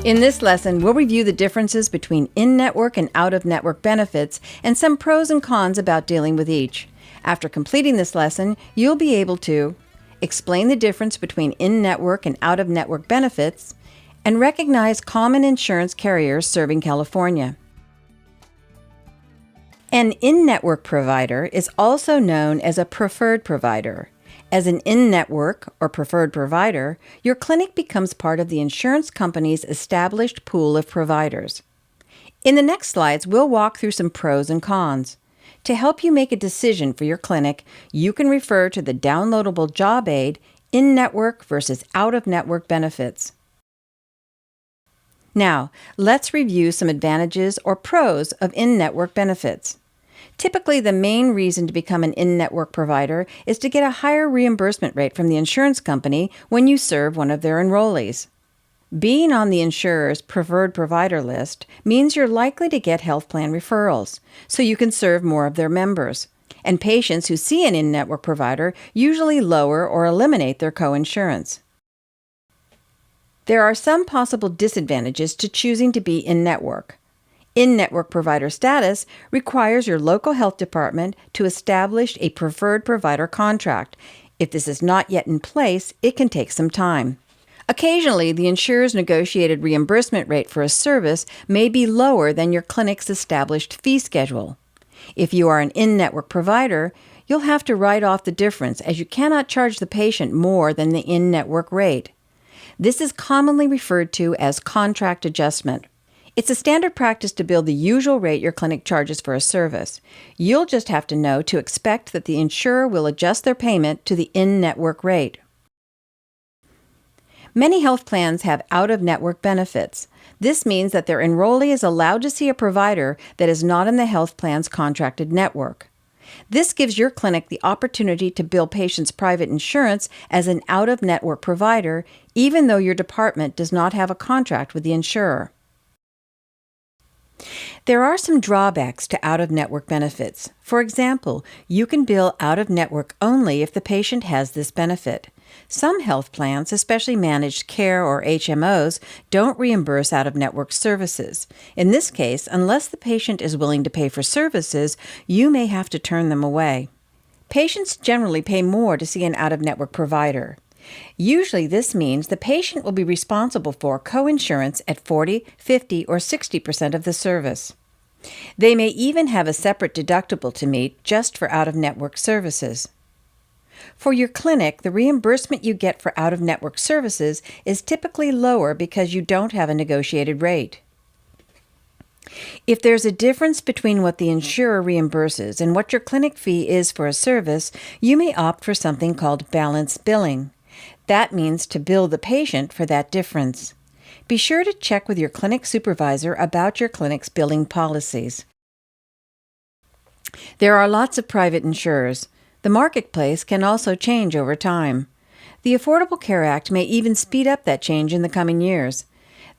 In this lesson, we'll review the differences between in-network and out-of-network benefits and some pros and cons about dealing with each. After completing this lesson, you'll be able to explain the difference between in-network and out-of-network benefits and recognize common insurance carriers serving California. An in-network provider is also known as a preferred provider. As an in-network or preferred provider, your clinic becomes part of the insurance company's established pool of providers. In the next slides, we'll walk through some pros and cons. To help you make a decision for your clinic, you can refer to the downloadable job aid, In-Network versus Out-of-Network Benefits. Now, let's review some advantages or pros of in-network benefits. Typically, the main reason to become an in-network provider is to get a higher reimbursement rate from the insurance company when you serve one of their enrollees. Being on the insurer's preferred provider list means you're likely to get health plan referrals, so you can serve more of their members. And patients who see an in-network provider usually lower or eliminate their coinsurance. There are some possible disadvantages to choosing to be in-network. In-network provider status requires your local health department to establish a preferred provider contract. If this is not yet in place, it can take some time. Occasionally, the insurer's negotiated reimbursement rate for a service may be lower than your clinic's established fee schedule. If you are an in-network provider, you'll have to write off the difference as you cannot charge the patient more than the in-network rate. This is commonly referred to as contract adjustment. It's a standard practice to bill the usual rate your clinic charges for a service. You'll just have to know to expect that the insurer will adjust their payment to the in-network rate. Many health plans have out-of-network benefits. This means that their enrollee is allowed to see a provider that is not in the health plan's contracted network. This gives your clinic the opportunity to bill patients' private insurance as an out-of-network provider, even though your department does not have a contract with the insurer. There are some drawbacks to out-of-network benefits. For example, you can bill out-of-network only if the patient has this benefit. Some health plans, especially managed care or HMOs, don't reimburse out-of-network services. In this case, unless the patient is willing to pay for services, you may have to turn them away. Patients generally pay more to see an out-of-network provider. Usually this means the patient will be responsible for coinsurance at 40, 50, or 60% of the service. They may even have a separate deductible to meet just for out-of-network services. For your clinic, the reimbursement you get for out-of-network services is typically lower because you don't have a negotiated rate. If there's a difference between what the insurer reimburses and what your clinic fee is for a service, you may opt for something called balanced billing. That means to bill the patient for that difference. Be sure to check with your clinic supervisor about your clinic's billing policies. There are lots of private insurers. The marketplace can also change over time. The Affordable Care Act may even speed up that change in the coming years.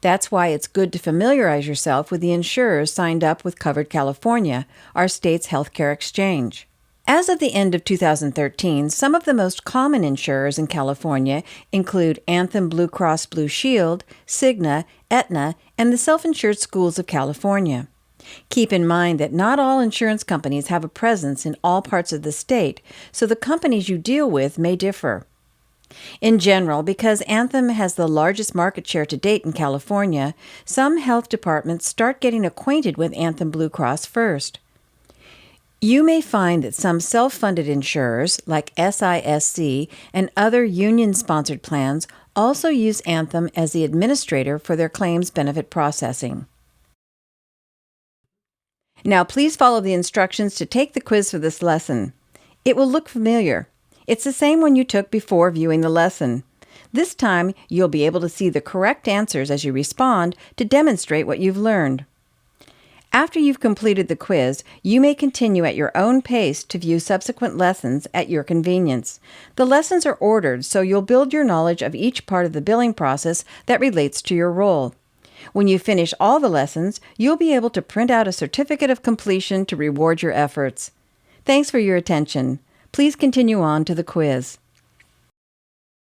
That's why it's good to familiarize yourself with the insurers signed up with Covered California, our state's healthcare exchange. As of the end of 2013, some of the most common insurers in California include Anthem Blue Cross Blue Shield, Cigna, Aetna, and the Self-Insured Schools of California. Keep in mind that not all insurance companies have a presence in all parts of the state, so the companies you deal with may differ. In general, because Anthem has the largest market share to date in California, some health departments start getting acquainted with Anthem Blue Cross first. You may find that some self-funded insurers, like SISC and other union-sponsored plans, also use Anthem as the administrator for their claims benefit processing. Now, please follow the instructions to take the quiz for this lesson. It will look familiar. It's the same one you took before viewing the lesson. This time, you'll be able to see the correct answers as you respond to demonstrate what you've learned. After you've completed the quiz, you may continue at your own pace to view subsequent lessons at your convenience. The lessons are ordered, so you'll build your knowledge of each part of the billing process that relates to your role. When you finish all the lessons, you'll be able to print out a certificate of completion to reward your efforts. Thanks for your attention. Please continue on to the quiz.